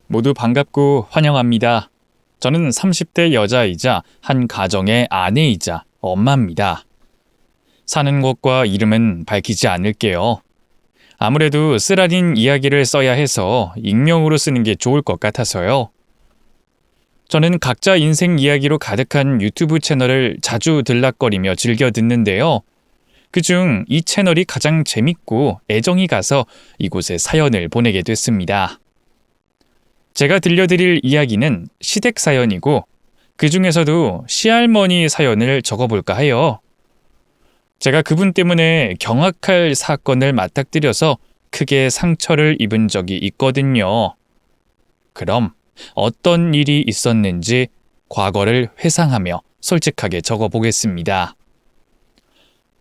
모두 반갑고 환영합니다. 저는 30대 여자이자 한 가정의 아내이자 엄마입니다. 사는 곳과 이름은 밝히지 않을게요. 아무래도 쓰라린 이야기를 써야 해서 익명으로 쓰는 게 좋을 것 같아서요. 저는 각자 인생 이야기로 가득한 유튜브 채널을 자주 들락거리며 즐겨 듣는데요. 그중 이 채널이 가장 재밌고 애정이 가서 이곳에 사연을 보내게 됐습니다. 제가 들려드릴 이야기는 시댁 사연이고 그 중에서도 시할머니 사연을 적어볼까 해요. 제가 그분 때문에 경악할 사건을 맞닥뜨려서 크게 상처를 입은 적이 있거든요. 그럼 어떤 일이 있었는지 과거를 회상하며 솔직하게 적어보겠습니다.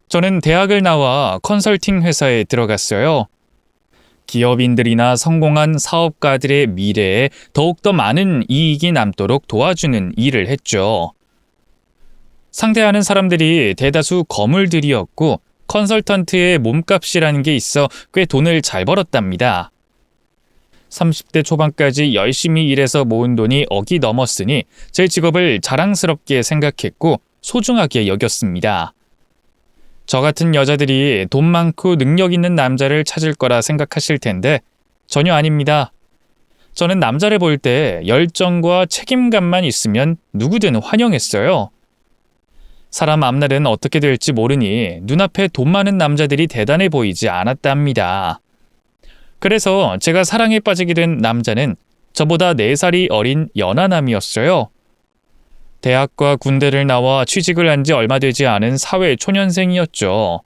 저는 대학을 나와 컨설팅 회사에 들어갔어요. 기업인들이나 성공한 사업가들의 미래에 더욱더 많은 이익이 남도록 도와주는 일을 했죠. 상대하는 사람들이 대다수 거물들이었고 컨설턴트의 몸값이라는 게 있어 꽤 돈을 잘 벌었답니다. 30대 초반까지 열심히 일해서 모은 돈이 억이 넘었으니 제 직업을 자랑스럽게 생각했고 소중하게 여겼습니다. 저 같은 여자들이 돈 많고 능력 있는 남자를 찾을 거라 생각하실 텐데 전혀 아닙니다. 저는 남자를 볼 때 열정과 책임감만 있으면 누구든 환영했어요. 사람 앞날은 어떻게 될지 모르니 눈앞에 돈 많은 남자들이 대단해 보이지 않았답니다. 그래서 제가 사랑에 빠지게 된 남자는 저보다 4살이 어린 연하남이었어요. 대학과 군대를 나와 취직을 한 지 얼마 되지 않은 사회 초년생이었죠.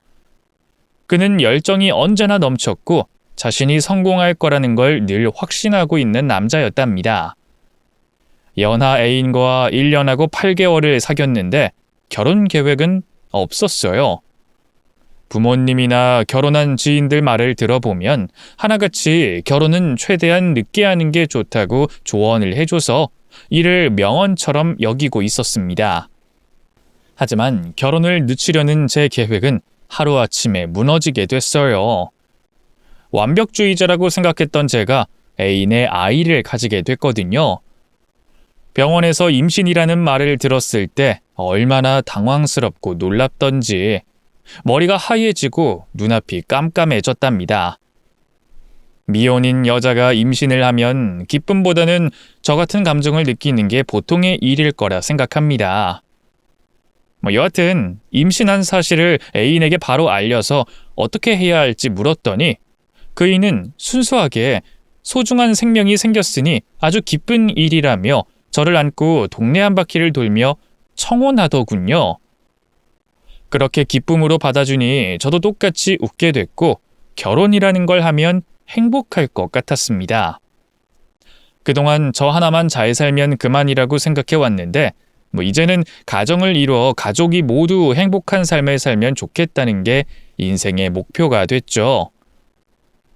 그는 열정이 언제나 넘쳤고 자신이 성공할 거라는 걸 늘 확신하고 있는 남자였답니다. 연하 애인과 1년하고 8개월을 사귀었는데 결혼 계획은 없었어요. 부모님이나 결혼한 지인들 말을 들어보면 하나같이 결혼은 최대한 늦게 하는 게 좋다고 조언을 해줘서 이를 명언처럼 여기고 있었습니다. 하지만 결혼을 늦추려는 제 계획은 하루아침에 무너지게 됐어요. 완벽주의자라고 생각했던 제가 애인의 아이를 가지게 됐거든요. 병원에서 임신이라는 말을 들었을 때 얼마나 당황스럽고 놀랍던지 머리가 하얘지고 눈앞이 깜깜해졌답니다. 미혼인 여자가 임신을 하면 기쁨보다는 저 같은 감정을 느끼는 게 보통의 일일 거라 생각합니다. 여하튼 임신한 사실을 애인에게 바로 알려서 어떻게 해야 할지 물었더니 그이는 순수하게 소중한 생명이 생겼으니 아주 기쁜 일이라며 저를 안고 동네 한 바퀴를 돌며 청혼하더군요. 그렇게 기쁨으로 받아주니 저도 똑같이 웃게 됐고 결혼이라는 걸 하면 행복할 것 같았습니다. 그동안 저 하나만 잘 살면 그만이라고 생각해 왔는데 이제는 가정을 이루어 가족이 모두 행복한 삶을 살면 좋겠다는 게 인생의 목표가 됐죠.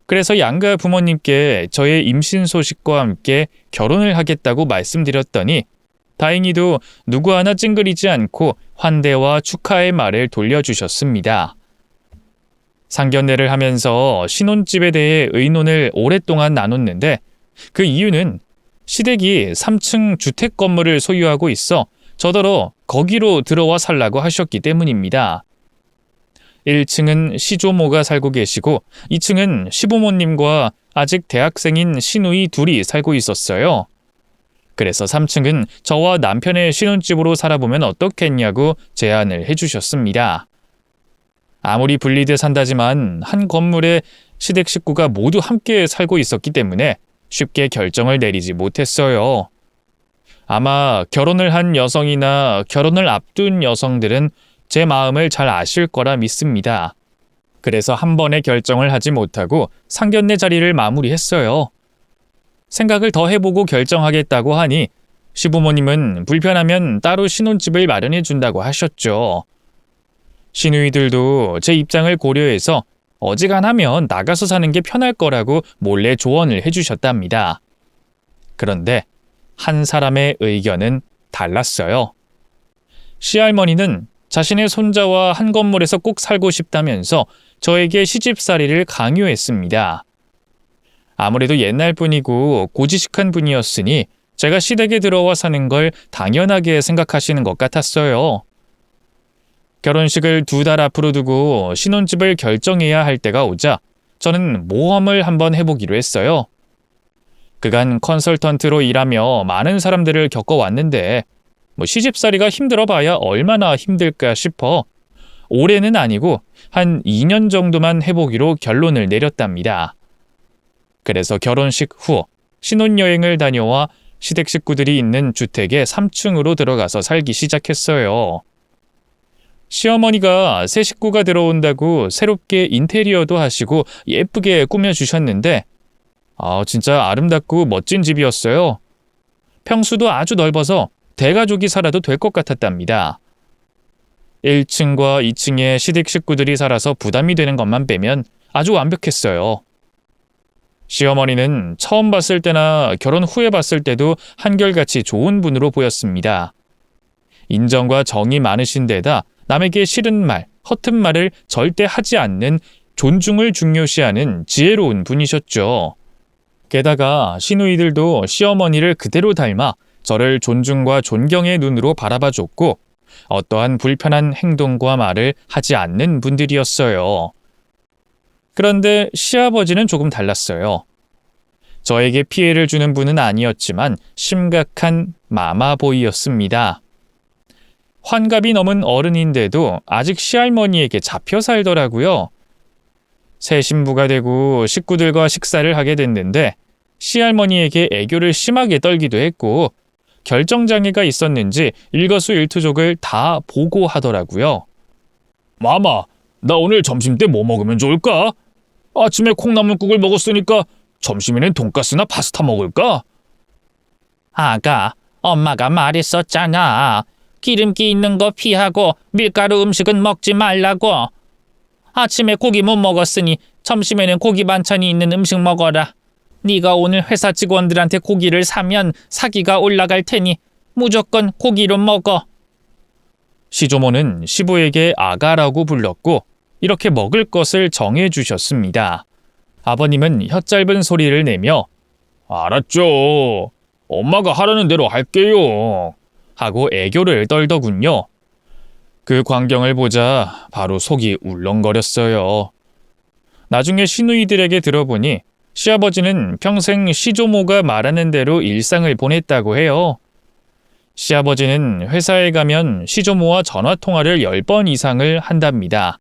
그래서 양가 부모님께 저의 임신 소식과 함께 결혼을 하겠다고 말씀드렸더니 다행히도 누구 하나 찡그리지 않고 환대와 축하의 말을 돌려주셨습니다. 상견례를 하면서 신혼집에 대해 의논을 오랫동안 나눴는데 그 이유는 시댁이 3층 주택 건물을 소유하고 있어 저더러 거기로 들어와 살라고 하셨기 때문입니다. 1층은 시조모가 살고 계시고 2층은 시부모님과 아직 대학생인 시누이 둘이 살고 있었어요. 그래서 3층은 저와 남편의 신혼집으로 살아보면 어떻겠냐고 제안을 해주셨습니다. 아무리 분리돼 산다지만 한 건물에 시댁 식구가 모두 함께 살고 있었기 때문에 쉽게 결정을 내리지 못했어요. 아마 결혼을 한 여성이나 결혼을 앞둔 여성들은 제 마음을 잘 아실 거라 믿습니다. 그래서 한 번에 결정을 하지 못하고 상견례 자리를 마무리했어요. 생각을 더 해보고 결정하겠다고 하니 시부모님은 불편하면 따로 신혼집을 마련해 준다고 하셨죠. 시누이들도 제 입장을 고려해서 어지간하면 나가서 사는 게 편할 거라고 몰래 조언을 해주셨답니다. 그런데 한 사람의 의견은 달랐어요. 시할머니는 자신의 손자와 한 건물에서 꼭 살고 싶다면서 저에게 시집살이를 강요했습니다. 아무래도 옛날 분이고 고지식한 분이었으니 제가 시댁에 들어와 사는 걸 당연하게 생각하시는 것 같았어요. 결혼식을 2달 앞으로 두고 신혼집을 결정해야 할 때가 오자 저는 모험을 한번 해보기로 했어요. 그간 컨설턴트로 일하며 많은 사람들을 겪어왔는데 시집살이가 힘들어 봐야 얼마나 힘들까 싶어 올해는 아니고 한 2년 정도만 해보기로 결론을 내렸답니다. 그래서 결혼식 후 신혼여행을 다녀와 시댁 식구들이 있는 주택의 3층으로 들어가서 살기 시작했어요. 시어머니가 새 식구가 들어온다고 새롭게 인테리어도 하시고 예쁘게 꾸며주셨는데 진짜 아름답고 멋진 집이었어요. 평수도 아주 넓어서 대가족이 살아도 될 것 같았답니다. 1층과 2층에 시댁 식구들이 살아서 부담이 되는 것만 빼면 아주 완벽했어요. 시어머니는 처음 봤을 때나 결혼 후에 봤을 때도 한결같이 좋은 분으로 보였습니다. 인정과 정이 많으신 데다 남에게 싫은 말, 허튼 말을 절대 하지 않는 존중을 중요시하는 지혜로운 분이셨죠. 게다가 시누이들도 시어머니를 그대로 닮아 저를 존중과 존경의 눈으로 바라봐줬고 어떠한 불편한 행동과 말을 하지 않는 분들이었어요. 그런데 시아버지는 조금 달랐어요. 저에게 피해를 주는 분은 아니었지만 심각한 마마보이였습니다. 환갑이 넘은 어른인데도 아직 시할머니에게 잡혀 살더라고요. 새 신부가 되고 식구들과 식사를 하게 됐는데 시할머니에게 애교를 심하게 떨기도 했고 결정장애가 있었는지 일거수일투족을 다 보고하더라고요. 마마, 나 오늘 점심 때 뭐 먹으면 좋을까? 아침에 콩나물국을 먹었으니까 점심에는 돈가스나 파스타 먹을까? 아가, 엄마가 말했었잖아. 기름기 있는 거 피하고 밀가루 음식은 먹지 말라고. 아침에 고기 못 먹었으니 점심에는 고기 반찬이 있는 음식 먹어라. 네가 오늘 회사 직원들한테 고기를 사면 사기가 올라갈 테니 무조건 고기로 먹어. 시조모는 시부에게 아가라고 불렀고 이렇게 먹을 것을 정해주셨습니다. 아버님은 혀짧은 소리를 내며 알았죠. 엄마가 하라는 대로 할게요. 하고 애교를 떨더군요. 그 광경을 보자 바로 속이 울렁거렸어요. 나중에 시누이들에게 들어보니 시아버지는 평생 시조모가 말하는 대로 일상을 보냈다고 해요. 시아버지는 회사에 가면 시조모와 전화통화를 10번 이상을 한답니다.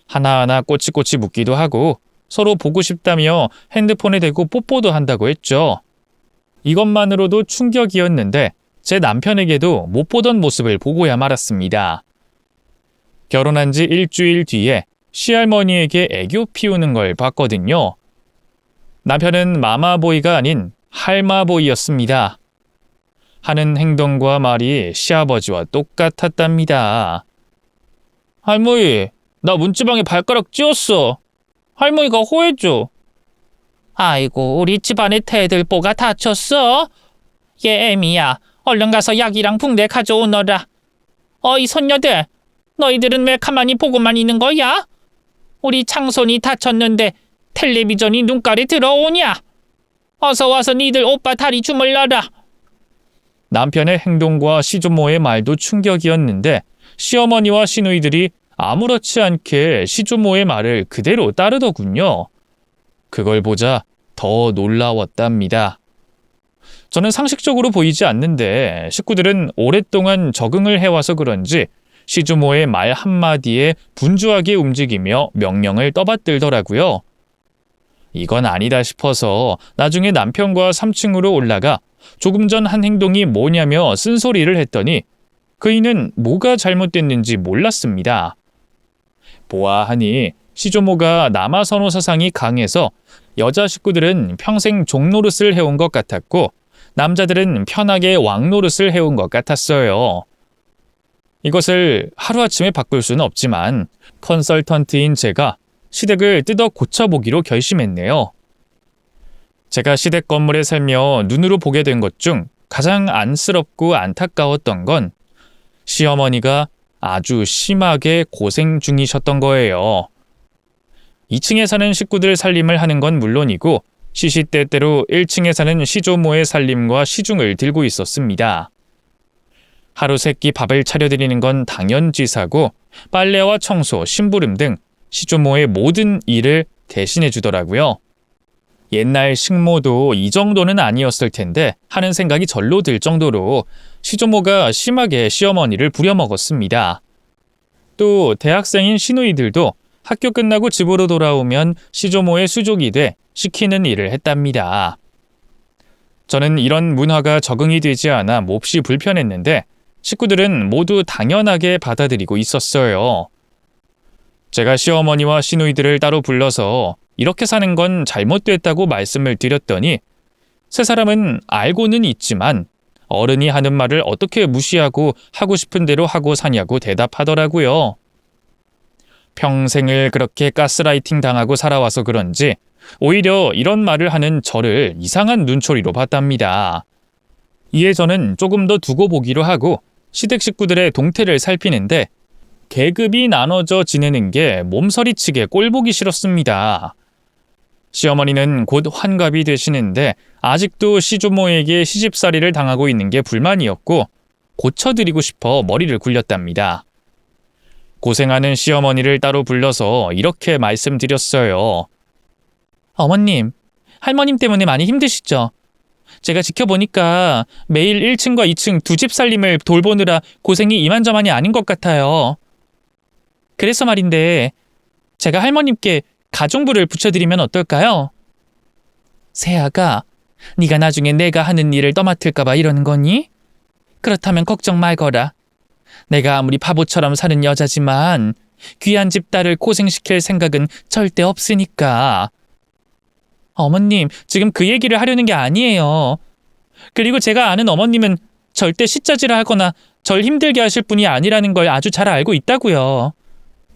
하나하나 꼬치꼬치 묻기도 하고 서로 보고 싶다며 핸드폰에 대고 뽀뽀도 한다고 했죠. 이것만으로도 충격이었는데 제 남편에게도 못 보던 모습을 보고야 말았습니다. 결혼한 지 일주일 뒤에 시할머니에게 애교 피우는 걸 봤거든요. 남편은 마마보이가 아닌 할마보이였습니다. 하는 행동과 말이 시아버지와 똑같았답니다. 할머니, 나 문지방에 발가락 찧었어. 할머니가 호해줘. 아이고, 우리 집안의 태들보가 다쳤어? 얘 애미야, 얼른 가서 약이랑 붕대 가져오너라. 어이 손녀들, 너희들은 왜 가만히 보고만 있는 거야? 우리 장손이 다쳤는데 텔레비전이 눈깔에 들어오냐? 어서 와서 니들 오빠 다리 주물러라. 남편의 행동과 시조모의 말도 충격이었는데 시어머니와 시누이들이 아무렇지 않게 시조모의 말을 그대로 따르더군요. 그걸 보자 더 놀라웠답니다. 저는 상식적으로 보이지 않는데 식구들은 오랫동안 적응을 해와서 그런지 시조모의 말 한마디에 분주하게 움직이며 명령을 떠받들더라고요. 이건 아니다 싶어서 나중에 남편과 3층으로 올라가 조금 전 한 행동이 뭐냐며 쓴소리를 했더니 그이는 뭐가 잘못됐는지 몰랐습니다. 보아하니 시조모가 남아선호 사상이 강해서 여자 식구들은 평생 종노릇을 해온 것 같았고 남자들은 편하게 왕노릇을 해온 것 같았어요. 이것을 하루아침에 바꿀 수는 없지만 컨설턴트인 제가 시댁을 뜯어 고쳐보기로 결심했네요. 제가 시댁 건물에 살며 눈으로 보게 된 것 중 가장 안쓰럽고 안타까웠던 건 시어머니가 아주 심하게 고생 중이셨던 거예요. 2층에 사는 식구들 살림을 하는 건 물론이고 시시때때로 1층에 사는 시조모의 살림과 시중을 들고 있었습니다. 하루 세끼 밥을 차려드리는 건 당연지사고 빨래와 청소, 심부름 등 시조모의 모든 일을 대신해 주더라고요. 옛날 식모도 이 정도는 아니었을 텐데 하는 생각이 절로 들 정도로 시조모가 심하게 시어머니를 부려먹었습니다. 또 대학생인 시누이들도 학교 끝나고 집으로 돌아오면 시조모의 수족이 돼 시키는 일을 했답니다. 저는 이런 문화가 적응이 되지 않아 몹시 불편했는데 식구들은 모두 당연하게 받아들이고 있었어요. 제가 시어머니와 시누이들을 따로 불러서 이렇게 사는 건 잘못됐다고 말씀을 드렸더니 세 사람은 알고는 있지만 어른이 하는 말을 어떻게 무시하고 하고 싶은 대로 하고 사냐고 대답하더라고요. 평생을 그렇게 가스라이팅 당하고 살아와서 그런지 오히려 이런 말을 하는 저를 이상한 눈초리로 봤답니다. 이에 저는 조금 더 두고 보기로 하고 시댁 식구들의 동태를 살피는데 계급이 나눠져 지내는 게 몸서리치게 꼴보기 싫었습니다. 시어머니는 곧 환갑이 되시는데 아직도 시조모에게 시집살이를 당하고 있는 게 불만이었고 고쳐드리고 싶어 머리를 굴렸답니다. 고생하는 시어머니를 따로 불러서 이렇게 말씀드렸어요. 어머님, 할머님 때문에 많이 힘드시죠? 제가 지켜보니까 매일 1층과 2층 두 집 살림을 돌보느라 고생이 이만저만이 아닌 것 같아요. 그래서 말인데 제가 할머님께 가정부를 붙여드리면 어떨까요? 세아가 네가 나중에 내가 하는 일을 떠맡을까 봐 이러는 거니? 그렇다면 걱정 말거라. 내가 아무리 바보처럼 사는 여자지만 귀한 집 딸을 고생시킬 생각은 절대 없으니까. 어머님, 지금 그 얘기를 하려는 게 아니에요. 그리고 제가 아는 어머님은 절대 시짜지를 하거나 절 힘들게 하실 분이 아니라는 걸 아주 잘 알고 있다고요.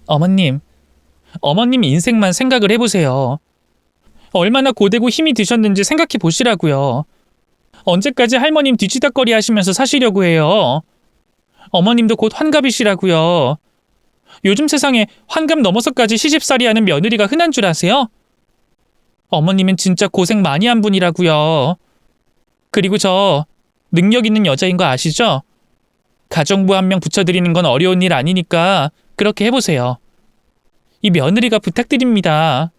어머님 인생만 생각을 해보세요. 얼마나 고되고 힘이 드셨는지 생각해 보시라고요. 언제까지 할머님 뒤치다꺼리 하시면서 사시려고 해요. 어머님도 곧 환갑이시라고요. 요즘 세상에 환갑 넘어서까지 시집살이 하는 며느리가 흔한 줄 아세요? 어머님은 진짜 고생 많이 한 분이라고요. 그리고 저 능력 있는 여자인 거 아시죠? 가정부 한 명 붙여드리는 건 어려운 일 아니니까 그렇게 해보세요. 이 며느리가 부탁드립니다.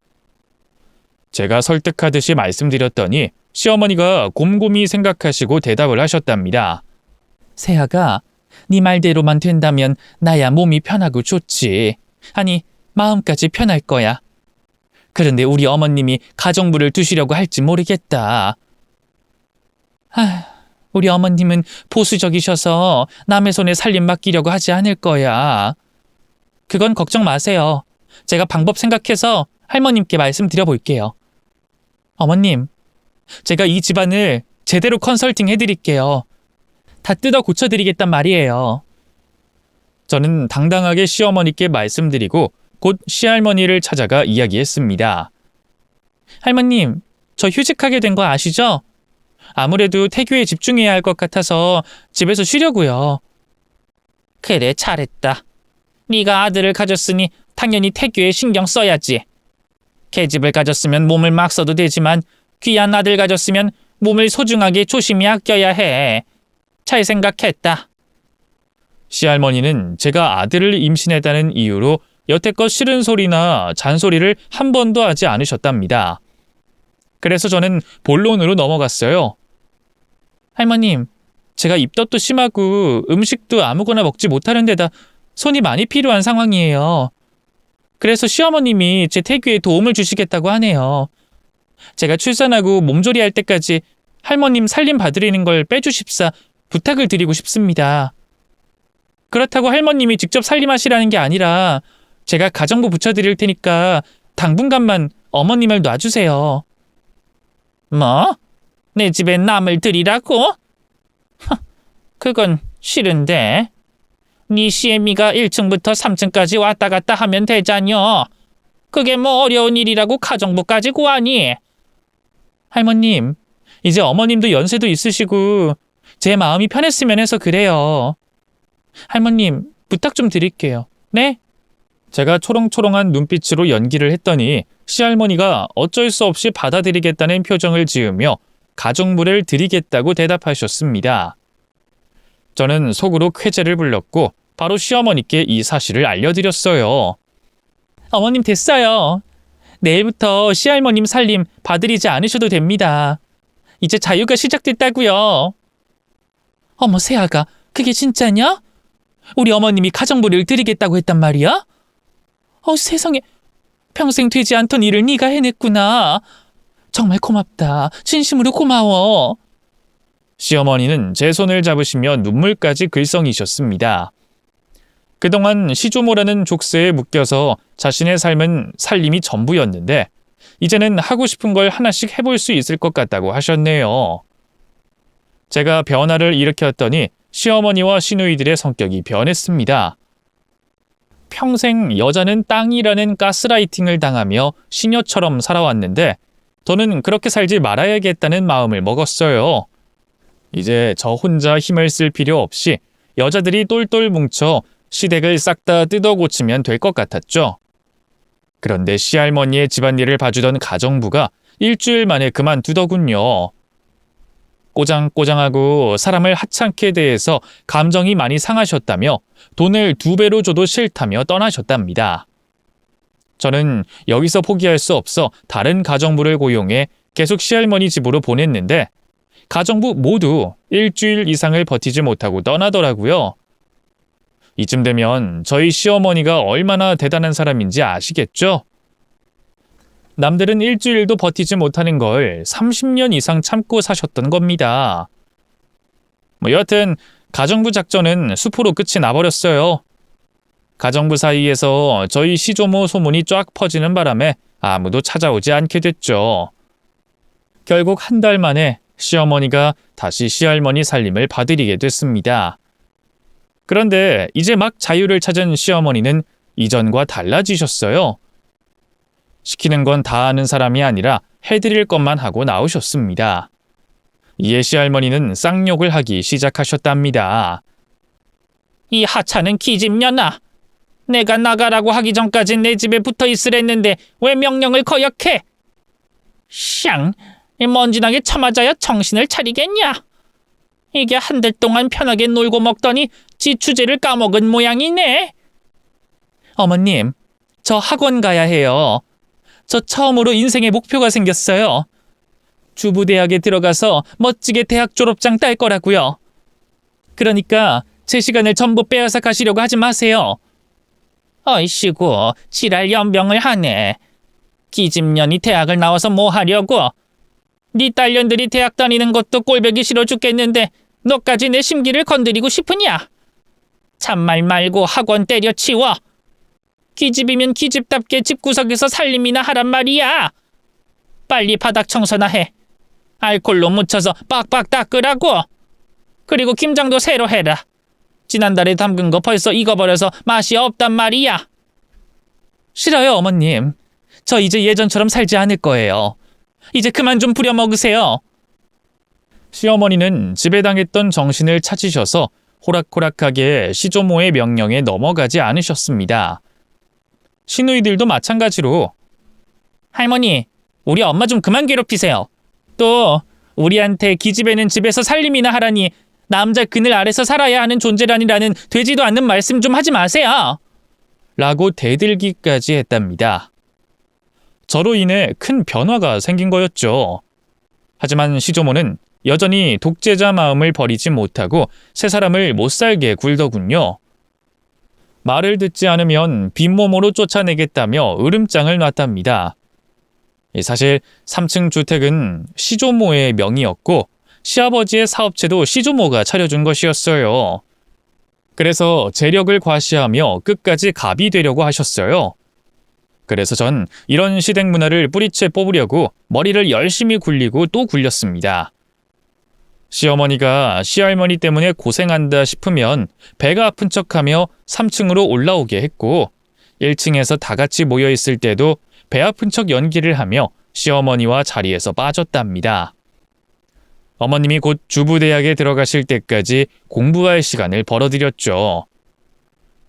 제가 설득하듯이 말씀드렸더니 시어머니가 곰곰이 생각하시고 대답을 하셨답니다. 세아가 네 말대로만 된다면 나야 몸이 편하고 좋지. 아니, 마음까지 편할 거야. 그런데 우리 어머님이 가정부를 두시려고 할지 모르겠다. 우리 어머님은 보수적이셔서 남의 손에 살림 맡기려고 하지 않을 거야. 그건 걱정 마세요. 제가 방법 생각해서 할머님께 말씀드려볼게요. 어머님, 제가 이 집안을 제대로 컨설팅 해드릴게요. 다 뜯어 고쳐드리겠단 말이에요. 저는 당당하게 시어머니께 말씀드리고 곧 시할머니를 찾아가 이야기했습니다. 할머님, 저 휴직하게 된 거 아시죠? 아무래도 태교에 집중해야 할 것 같아서 집에서 쉬려고요. 그래, 잘했다. 네가 아들을 가졌으니 당연히 태교에 신경 써야지. 계집을 가졌으면 몸을 막 써도 되지만 귀한 아들 가졌으면 몸을 소중하게 조심히 아껴야 해. 잘 생각했다. 시할머니는 제가 아들을 임신했다는 이유로 여태껏 싫은 소리나 잔소리를 한 번도 하지 않으셨답니다. 그래서 저는 본론으로 넘어갔어요. 할머님, 제가 입덧도 심하고 음식도 아무거나 먹지 못하는 데다 손이 많이 필요한 상황이에요. 그래서 시어머님이 제 태교에 도움을 주시겠다고 하네요. 제가 출산하고 몸조리할 때까지 할머님 살림 봐드리는 걸 빼주십사 부탁을 드리고 싶습니다. 그렇다고 할머님이 직접 살림하시라는 게 아니라 제가 가정부 붙여드릴 테니까 당분간만 어머님을 놔주세요. 뭐? 내 집에 남을 들이라고? 그건 싫은데. 네 시애미가 1층부터 3층까지 왔다 갔다 하면 되잖여. 그게 뭐 어려운 일이라고 가정부까지 구하니? 할머님, 이제 어머님도 연세도 있으시고 제 마음이 편했으면 해서 그래요. 할머님, 부탁 좀 드릴게요. 네? 제가 초롱초롱한 눈빛으로 연기를 했더니 시할머니가 어쩔 수 없이 받아들이겠다는 표정을 지으며 가정부를 드리겠다고 대답하셨습니다. 저는 속으로 쾌재를 불렀고 바로 시어머니께 이 사실을 알려드렸어요. 어머님 됐어요. 내일부터 시할머님 살림 봐드리지 않으셔도 됩니다. 이제 자유가 시작됐다고요. 어머 새아가 그게 진짜냐? 우리 어머님이 가정부를 드리겠다고 했단 말이야? 세상에 평생 되지 않던 일을 네가 해냈구나. 정말 고맙다. 진심으로 고마워. 시어머니는 제 손을 잡으시며 눈물까지 글썽이셨습니다. 그동안 시조모라는 족쇄에 묶여서 자신의 삶은 살림이 전부였는데 이제는 하고 싶은 걸 하나씩 해볼 수 있을 것 같다고 하셨네요. 제가 변화를 일으켰더니 시어머니와 시누이들의 성격이 변했습니다. 평생 여자는 땅이라는 가스라이팅을 당하며 시녀처럼 살아왔는데 저는 그렇게 살지 말아야겠다는 마음을 먹었어요. 이제 저 혼자 힘을 쓸 필요 없이 여자들이 똘똘 뭉쳐 시댁을 싹 다 뜯어 고치면 될 것 같았죠. 그런데 시할머니의 집안일을 봐주던 가정부가 일주일 만에 그만두더군요. 꼬장꼬장하고 사람을 하찮게 대해서 감정이 많이 상하셨다며 돈을 2배로 줘도 싫다며 떠나셨답니다. 저는 여기서 포기할 수 없어 다른 가정부를 고용해 계속 시할머니 집으로 보냈는데 가정부 모두 일주일 이상을 버티지 못하고 떠나더라고요. 이쯤 되면 저희 시어머니가 얼마나 대단한 사람인지 아시겠죠? 남들은 일주일도 버티지 못하는 걸 30년 이상 참고 사셨던 겁니다. 여하튼 가정부 작전은 수포로 끝이 나버렸어요. 가정부 사이에서 저희 시조모 소문이 쫙 퍼지는 바람에 아무도 찾아오지 않게 됐죠. 결국 1달 만에 시어머니가 다시 시할머니 살림을 봐드리게 됐습니다. 그런데 이제 막 자유를 찾은 시어머니는 이전과 달라지셨어요. 시키는 건 다 하는 사람이 아니라 해드릴 것만 하고 나오셨습니다. 이에 시할머니는 쌍욕을 하기 시작하셨답니다. 이 하찮은 기집년아. 내가 나가라고 하기 전까진 내 집에 붙어 있으랬는데 왜 명령을 거역해? 샹, 먼지나게 쳐맞아야 정신을 차리겠냐? 이게 1달 동안 편하게 놀고 먹더니 지 주제를 까먹은 모양이네. 어머님, 저 학원 가야 해요. 저 처음으로 인생의 목표가 생겼어요. 주부대학에 들어가서 멋지게 대학 졸업장 딸 거라고요. 그러니까 제 시간을 전부 빼앗아 가시려고 하지 마세요. 어이씨구, 지랄 연병을 하네. 기집년이 대학을 나와서 뭐 하려고? 네 딸년들이 대학 다니는 것도 꼴보기 싫어 죽겠는데 너까지 내 심기를 건드리고 싶으냐? 참말 말고 학원 때려치워. 기집이면 기집답게 집구석에서 살림이나 하란 말이야. 빨리 바닥 청소나 해. 알콜로 묻혀서 빡빡 닦으라고. 그리고 김장도 새로 해라. 지난달에 담근 거 벌써 익어버려서 맛이 없단 말이야. 싫어요, 어머님. 저 이제 예전처럼 살지 않을 거예요. 이제 그만 좀 부려먹으세요. 시어머니는 집에 당했던 정신을 찾으셔서 호락호락하게 시조모의 명령에 넘어가지 않으셨습니다. 시누이들도 마찬가지로 할머니, 우리 엄마 좀 그만 괴롭히세요. 또 우리한테 기집애는 집에서 살림이나 하라니 남자 그늘 아래서 살아야 하는 존재라니라는 되지도 않는 말씀 좀 하지 마세요. 라고 대들기까지 했답니다. 저로 인해 큰 변화가 생긴 거였죠. 하지만 시조모는 여전히 독재자 마음을 버리지 못하고 새 사람을 못살게 굴더군요. 말을 듣지 않으면 빈몸으로 쫓아내겠다며 으름장을 놨답니다. 사실 3층 주택은 시조모의 명의였고 시아버지의 사업체도 시조모가 차려준 것이었어요. 그래서 재력을 과시하며 끝까지 갑이 되려고 하셨어요. 그래서 전 이런 시댁 문화를 뿌리채 뽑으려고 머리를 열심히 굴리고 또 굴렸습니다. 시어머니가 시할머니 때문에 고생한다 싶으면 배가 아픈 척하며 3층으로 올라오게 했고 1층에서 다 같이 모여 있을 때도 배 아픈 척 연기를 하며 시어머니와 자리에서 빠졌답니다. 어머님이 곧 주부대학에 들어가실 때까지 공부할 시간을 벌어들였죠.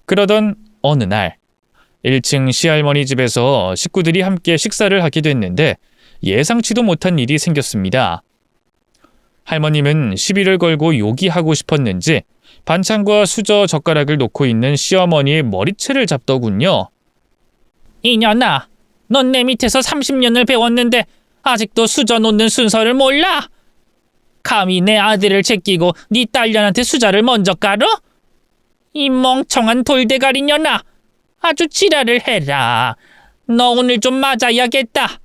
그러던 어느 날 1층 시할머니 집에서 식구들이 함께 식사를 하게 됐는데 예상치도 못한 일이 생겼습니다. 할머님은 시비를 걸고 요기하고 싶었는지 반찬과 수저 젓가락을 놓고 있는 시어머니의 머리채를 잡더군요. 이년아, 넌 내 밑에서 30년을 배웠는데 아직도 수저 놓는 순서를 몰라? 감히 내 아들을 제끼고 네 딸년한테 수저를 먼저 깔어? 이 멍청한 돌대가리년아, 아주 지랄을 해라. 너 오늘 좀 맞아야겠다.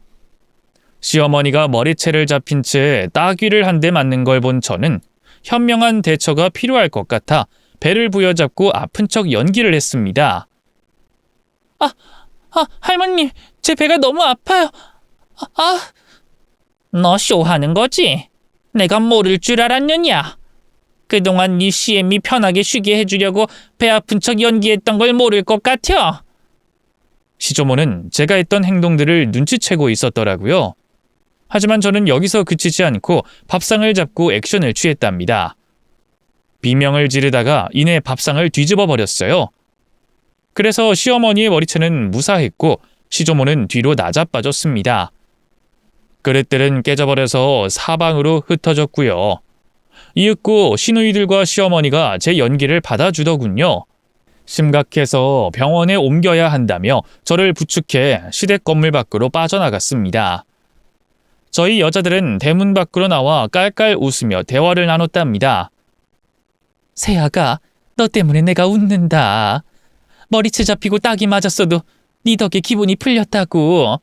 시어머니가 머리채를 잡힌 채 따귀를 한 대 맞는 걸 본 저는 현명한 대처가 필요할 것 같아 배를 부여잡고 아픈 척 연기를 했습니다. 할머님, 제 배가 너무 아파요. 너 쇼하는 거지? 내가 모를 줄 알았느냐? 그동안 네 시엠이 편하게 쉬게 해주려고 배 아픈 척 연기했던 걸 모를 것 같아. 시조모는 제가 했던 행동들을 눈치채고 있었더라고요. 하지만 저는 여기서 그치지 않고 밥상을 잡고 액션을 취했답니다. 비명을 지르다가 이내 밥상을 뒤집어 버렸어요. 그래서 시어머니의 머리채는 무사했고 시조모는 뒤로 나자빠졌습니다. 그릇들은 깨져버려서 사방으로 흩어졌고요. 이윽고 시누이들과 시어머니가 제 연기를 받아주더군요. 심각해서 병원에 옮겨야 한다며 저를 부축해 시댁 건물 밖으로 빠져나갔습니다. 저희 여자들은 대문 밖으로 나와 깔깔 웃으며 대화를 나눴답니다. 세아가, 너 때문에 내가 웃는다. 머리채 잡히고 딱이 맞았어도 네 덕에 기분이 풀렸다고.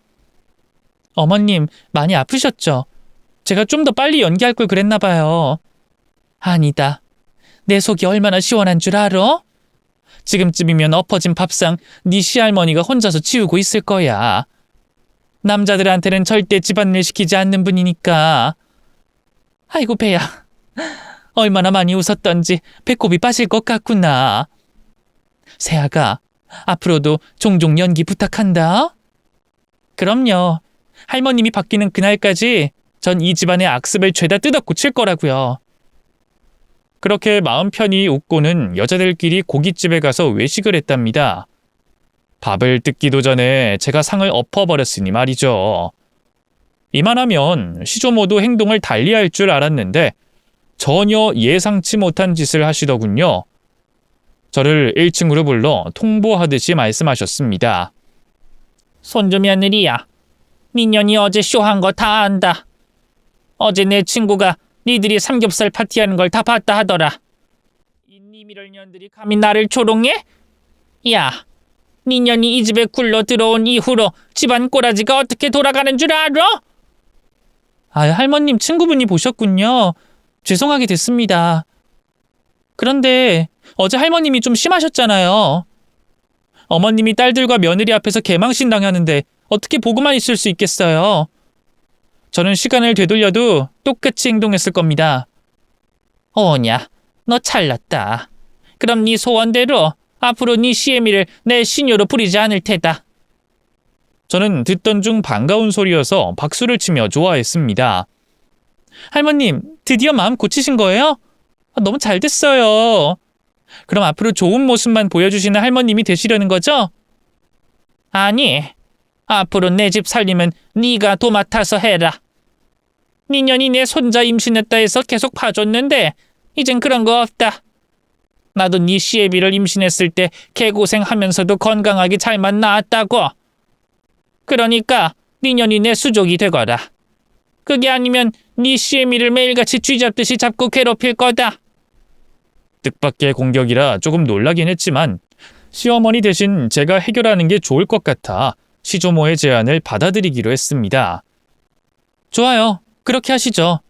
어머님, 많이 아프셨죠? 제가 좀 더 빨리 연기할 걸 그랬나 봐요. 아니다. 내 속이 얼마나 시원한 줄 알아? 지금쯤이면 엎어진 밥상 네 시할머니가 혼자서 치우고 있을 거야. 남자들한테는 절대 집안일 시키지 않는 분이니까. 아이고 배야. 얼마나 많이 웃었던지 배꼽이 빠질 것 같구나. 세아가, 앞으로도 종종 연기 부탁한다. 그럼요. 할머님이 바뀌는 그날까지 전 이 집안의 악습을 죄다 뜯어 고칠 거라고요. 그렇게 마음 편히 웃고는 여자들끼리 고깃집에 가서 외식을 했답니다. 밥을 뜯기도 전에 제가 상을 엎어버렸으니 말이죠. 이만하면 시조모도 행동을 달리할 줄 알았는데 전혀 예상치 못한 짓을 하시더군요. 저를 1층으로 불러 통보하듯이 말씀하셨습니다. 손주 며느리야, 니년이 어제 쇼한 거 다 안다. 어제 내 친구가 니들이 삼겹살 파티하는 걸 다 봤다 하더라. 이 니미럴 년들이 감히 나를 조롱해? 야, 니년이 이 집에 굴러 들어온 이후로 집안 꼬라지가 어떻게 돌아가는 줄 알아? 할머님 친구분이 보셨군요. 죄송하게 됐습니다. 그런데 어제 할머님이 좀 심하셨잖아요. 어머님이 딸들과 며느리 앞에서 개망신 당하는데 어떻게 보고만 있을 수 있겠어요. 저는 시간을 되돌려도 똑같이 행동했을 겁니다. 오냐, 너 잘났다. 그럼 네 소원대로 앞으로 네 시애미를 내 시녀로 부리지 않을 테다. 저는 듣던 중 반가운 소리여서 박수를 치며 좋아했습니다. 할머님, 드디어 마음 고치신 거예요? 너무 잘 됐어요. 그럼 앞으로 좋은 모습만 보여주시는 할머님이 되시려는 거죠? 아니, 앞으로 내 집 살림은 네가 도맡아서 해라. 니년이 내 손자 임신했다 해서 계속 봐줬는데 이젠 그런 거 없다. 나도 네 시애비를 임신했을 때 개고생하면서도 건강하게 잘만 낳았다고. 그러니까 니년이 내 수족이 되거라. 그게 아니면 네 시애미를 매일같이 쥐잡듯이 잡고 괴롭힐 거다. 뜻밖의 공격이라 조금 놀라긴 했지만 시어머니 대신 제가 해결하는 게 좋을 것 같아 시조모의 제안을 받아들이기로 했습니다. 좋아요. 그렇게 하시죠.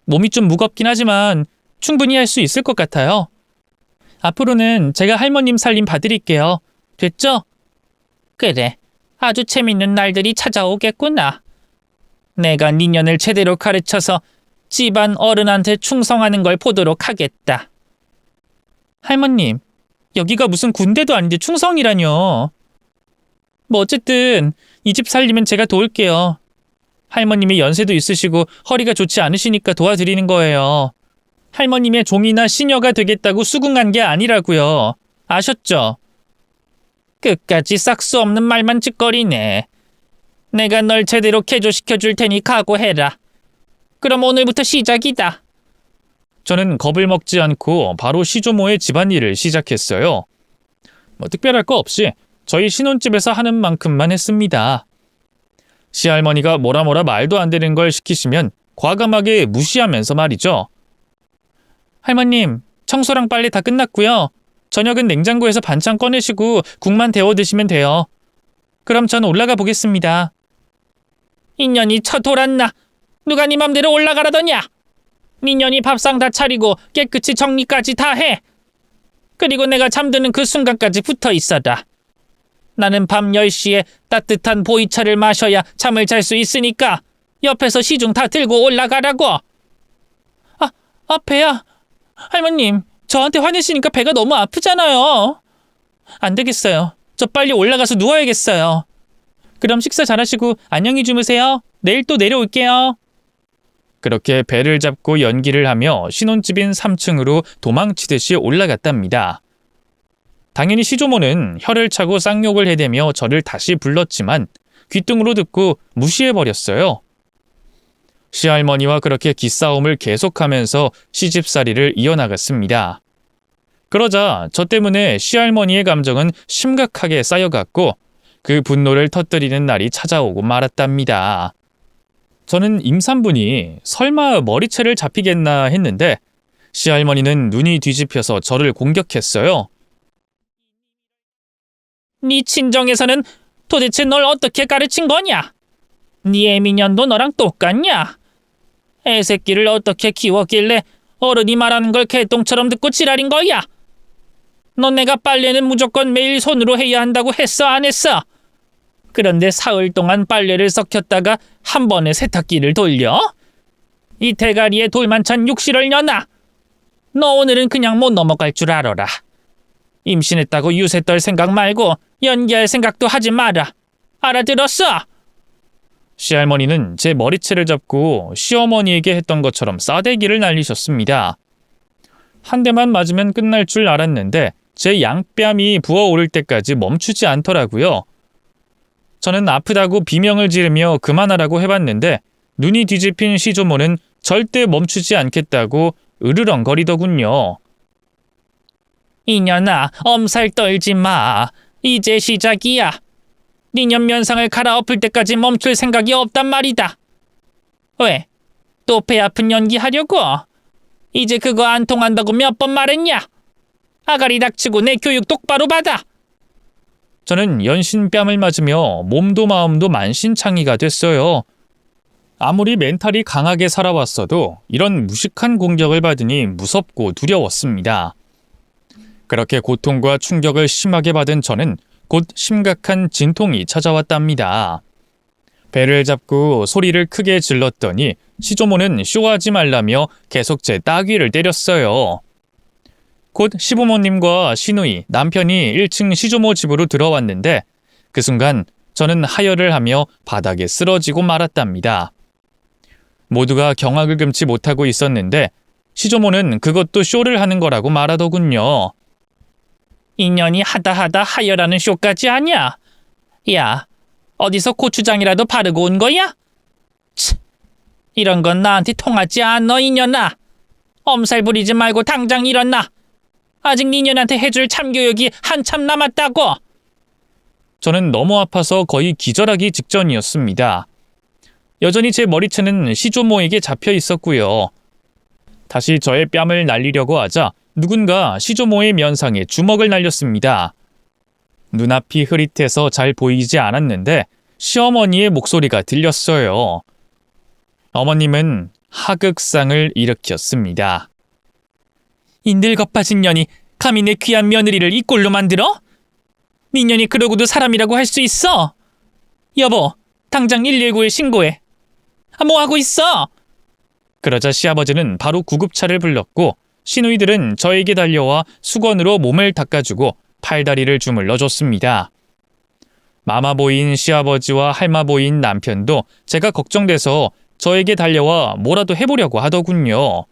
몸이 좀 무겁긴 하지만 충분히 할 수 있을 것 같아요. 앞으로는 제가 할머님 살림 봐드릴게요. 됐죠? 그래. 아주 재밌는 날들이 찾아오겠구나. 내가 니년을 제대로 가르쳐서 집안 어른한테 충성하는 걸 보도록 하겠다. 할머님, 여기가 무슨 군대도 아닌데 충성이라뇨. 뭐 어쨌든 이 집 살림은 제가 도울게요. 할머님이 연세도 있으시고 허리가 좋지 않으시니까 도와드리는 거예요. 할머님의 종이나 시녀가 되겠다고 수긍한 게 아니라고요. 아셨죠? 끝까지 싹수 없는 말만 짓거리네. 내가 널 제대로 개조시켜줄 테니 각오해라. 그럼 오늘부터 시작이다. 저는 겁을 먹지 않고 바로 시조모의 집안일을 시작했어요. 특별할 거 없이 저희 신혼집에서 하는 만큼만 했습니다. 시할머니가 뭐라 말도 안 되는 걸 시키시면 과감하게 무시하면서 말이죠. 할머님, 청소랑 빨래 다 끝났고요. 저녁은 냉장고에서 반찬 꺼내시고 국만 데워 드시면 돼요. 그럼 전 올라가 보겠습니다. 인연이 쳐돌았나? 누가 네 맘대로 올라가라더냐? 니년이 밥상 다 차리고 깨끗이 정리까지 다 해. 그리고 내가 잠드는 그 순간까지 붙어 있어라. 나는 밤 10시에 따뜻한 보이차를 마셔야 잠을 잘 수 있으니까 옆에서 시중 다 들고 올라가라고. 배야. 할머님, 저한테 화내시니까 배가 너무 아프잖아요. 안 되겠어요. 저 빨리 올라가서 누워야겠어요. 그럼 식사 잘하시고 안녕히 주무세요. 내일 또 내려올게요. 그렇게 배를 잡고 연기를 하며 신혼집인 3층으로 도망치듯이 올라갔답니다. 당연히 시조모는 혀를 차고 쌍욕을 해대며 저를 다시 불렀지만 귀뚱으로 듣고 무시해버렸어요. 시할머니와 그렇게 기싸움을 계속하면서 시집살이를 이어나갔습니다. 그러자 저 때문에 시할머니의 감정은 심각하게 쌓여갔고 그 분노를 터뜨리는 날이 찾아오고 말았답니다. 저는 임산부니 설마 머리채를 잡히겠나 했는데 시할머니는 눈이 뒤집혀서 저를 공격했어요. 네 친정에서는 도대체 널 어떻게 가르친 거냐? 네 애미년도 너랑 똑같냐? 애새끼를 어떻게 키웠길래 어른이 말하는 걸 개똥처럼 듣고 지랄인 거야? 너 내가 빨래는 무조건 매일 손으로 해야 한다고 했어, 안 했어? 그런데 사흘 동안 빨래를 썩혔다가 한 번에 세탁기를 돌려? 이 대가리에 돌만 찬 육실을 년아! 너 오늘은 그냥 못 넘어갈 줄 알아라. 임신했다고 유세 떨 생각 말고 연기할 생각도 하지 마라. 알아들었어? 시할머니는 제 머리채를 잡고 시어머니에게 했던 것처럼 싸대기를 날리셨습니다. 한 대만 맞으면 끝날 줄 알았는데 제 양뺨이 부어오를 때까지 멈추지 않더라고요. 저는 아프다고 비명을 지르며 그만하라고 해봤는데 눈이 뒤집힌 시조모는 절대 멈추지 않겠다고 으르렁거리더군요. 이년아, 엄살 떨지 마. 이제 시작이야. 니년 면상을 갈아엎을 때까지 멈출 생각이 없단 말이다. 왜? 또 배 아픈 연기하려고? 이제 그거 안 통한다고 몇 번 말했냐? 아가리 닥치고 내 교육 똑바로 받아. 저는 연신 뺨을 맞으며 몸도 마음도 만신창이가 됐어요. 아무리 멘탈이 강하게 살아왔어도 이런 무식한 공격을 받으니 무섭고 두려웠습니다. 그렇게 고통과 충격을 심하게 받은 저는 곧 심각한 진통이 찾아왔답니다. 배를 잡고 소리를 크게 질렀더니 시조모는 쇼하지 말라며 계속 제 따귀를 때렸어요. 곧 시부모님과 시누이, 남편이 1층 시조모 집으로 들어왔는데 그 순간 저는 하혈을 하며 바닥에 쓰러지고 말았답니다. 모두가 경악을 금치 못하고 있었는데 시조모는 그것도 쇼를 하는 거라고 말하더군요. 인연이 하다 하혈하는 쇼까지 하냐? 야, 어디서 고추장이라도 바르고 온 거야? 치, 이런 건 나한테 통하지 않어, 이년아. 엄살 부리지 말고 당장 일어나. 아직 니년한테 해줄 참교육이 한참 남았다고. 저는 너무 아파서 거의 기절하기 직전이었습니다. 여전히 제 머리채는 시조모에게 잡혀 있었고요. 다시 저의 뺨을 날리려고 하자 누군가 시조모의 면상에 주먹을 날렸습니다. 눈앞이 흐릿해서 잘 보이지 않았는데 시어머니의 목소리가 들렸어요. 어머님은 하극상을 일으켰습니다. 이 늙어빠진 년이 감히 내 귀한 며느리를 이 꼴로 만들어? 니 년이 그러고도 사람이라고 할 수 있어? 여보, 당장 119에 신고해. 뭐 하고 있어? 그러자 시아버지는 바로 구급차를 불렀고 시누이들은 저에게 달려와 수건으로 몸을 닦아주고 팔다리를 주물러줬습니다. 마마보인 시아버지와 할마보인 남편도 제가 걱정돼서 저에게 달려와 뭐라도 해보려고 하더군요.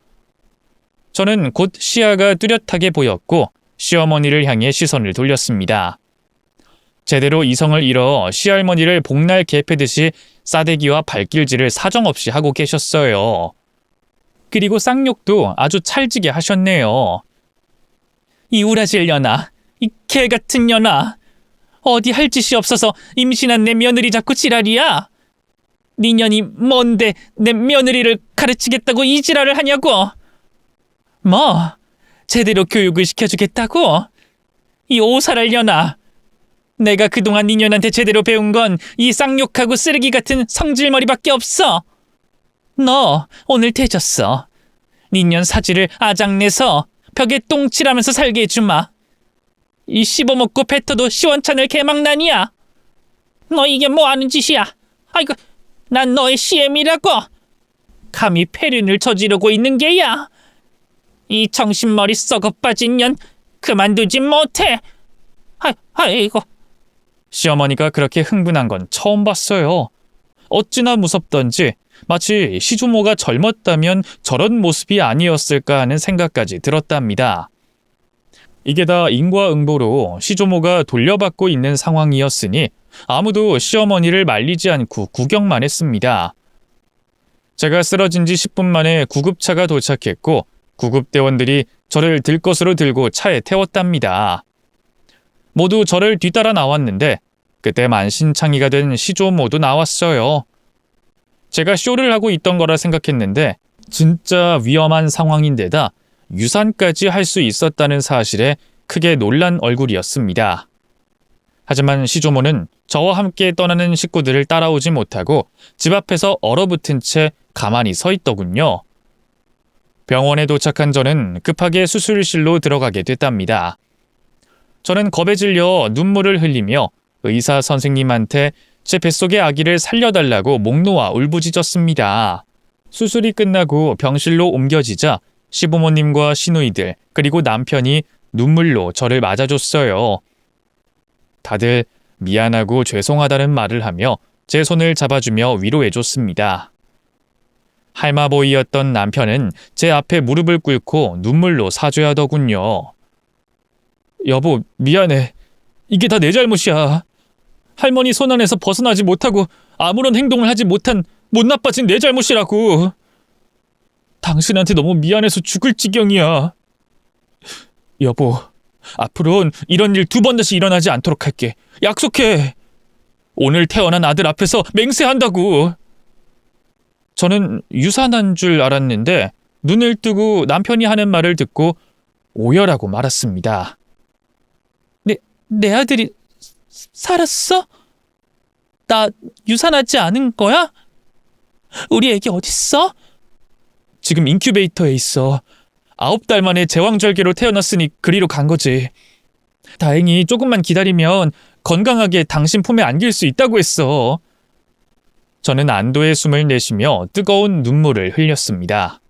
저는 곧 시야가 뚜렷하게 보였고 시어머니를 향해 시선을 돌렸습니다. 제대로 이성을 잃어 시할머니를 복날 개 패듯이 싸대기와 발길질을 사정없이 하고 계셨어요. 그리고 쌍욕도 아주 찰지게 하셨네요. 이 우라질 년아, 이 개 같은 년아, 어디 할 짓이 없어서 임신한 내 며느리 자꾸 지랄이야? 네 년이 뭔데 내 며느리를 가르치겠다고 이 지랄을 하냐고? 뭐, 제대로 교육을 시켜주겠다고? 이 오살할 년아, 내가 그동안 네 년한테 제대로 배운 건 이 쌍욕하고 쓰레기 같은 성질머리밖에 없어. 너 오늘 되졌어. 네 년 사지를 아작내서 벽에 똥칠하면서 살게 해주마. 이 씹어먹고 뱉어도 시원찮을 개망난이야. 너 이게 뭐 하는 짓이야? 아이고, 난 너의 CM이라고. 감히 폐륜을 저지르고 있는 게야. 이 정신머리 썩어 빠진 년 그만두지 못해. 아이고. 시어머니가 그렇게 흥분한 건 처음 봤어요. 어찌나 무섭던지 마치 시조모가 젊었다면 저런 모습이 아니었을까 하는 생각까지 들었답니다. 이게 다 인과응보로 시조모가 돌려받고 있는 상황이었으니 아무도 시어머니를 말리지 않고 구경만 했습니다. 제가 쓰러진 지 10분 만에 구급차가 도착했고 구급대원들이 저를 들것으로 들고 차에 태웠답니다. 모두 저를 뒤따라 나왔는데 그때 만신창이가 된 시조모도 나왔어요. 제가 쇼를 하고 있던 거라 생각했는데 진짜 위험한 상황인데다 유산까지 할 수 있었다는 사실에 크게 놀란 얼굴이었습니다. 하지만 시조모는 저와 함께 떠나는 식구들을 따라오지 못하고 집 앞에서 얼어붙은 채 가만히 서 있더군요. 병원에 도착한 저는 급하게 수술실로 들어가게 됐답니다. 저는 겁에 질려 눈물을 흘리며 의사 선생님한테 제 뱃속의 아기를 살려달라고 목 놓아 울부짖었습니다. 수술이 끝나고 병실로 옮겨지자 시부모님과 시누이들 그리고 남편이 눈물로 저를 맞아줬어요. 다들 미안하고 죄송하다는 말을 하며 제 손을 잡아주며 위로해줬습니다. 할마보이였던 남편은 제 앞에 무릎을 꿇고 눈물로 사죄하더군요. 여보, 미안해. 이게 다 내 잘못이야. 할머니 손안에서 벗어나지 못하고 아무런 행동을 하지 못한 못 나빠진 내 잘못이라고. 당신한테 너무 미안해서 죽을 지경이야. 여보, 앞으로는 이런 일 2번 다시 일어나지 않도록 할게. 약속해. 오늘 태어난 아들 앞에서 맹세한다고. 저는 유산한 줄 알았는데 눈을 뜨고 남편이 하는 말을 듣고 오열하고 말았습니다. 내 아들이 살았어? 나 유산하지 않은 거야? 우리 애기 어딨어? 지금 인큐베이터에 있어. 9달 만에 제왕절개로 태어났으니 그리로 간 거지. 다행히 조금만 기다리면 건강하게 당신 품에 안길 수 있다고 했어. 저는 안도의 숨을 내쉬며 뜨거운 눈물을 흘렸습니다.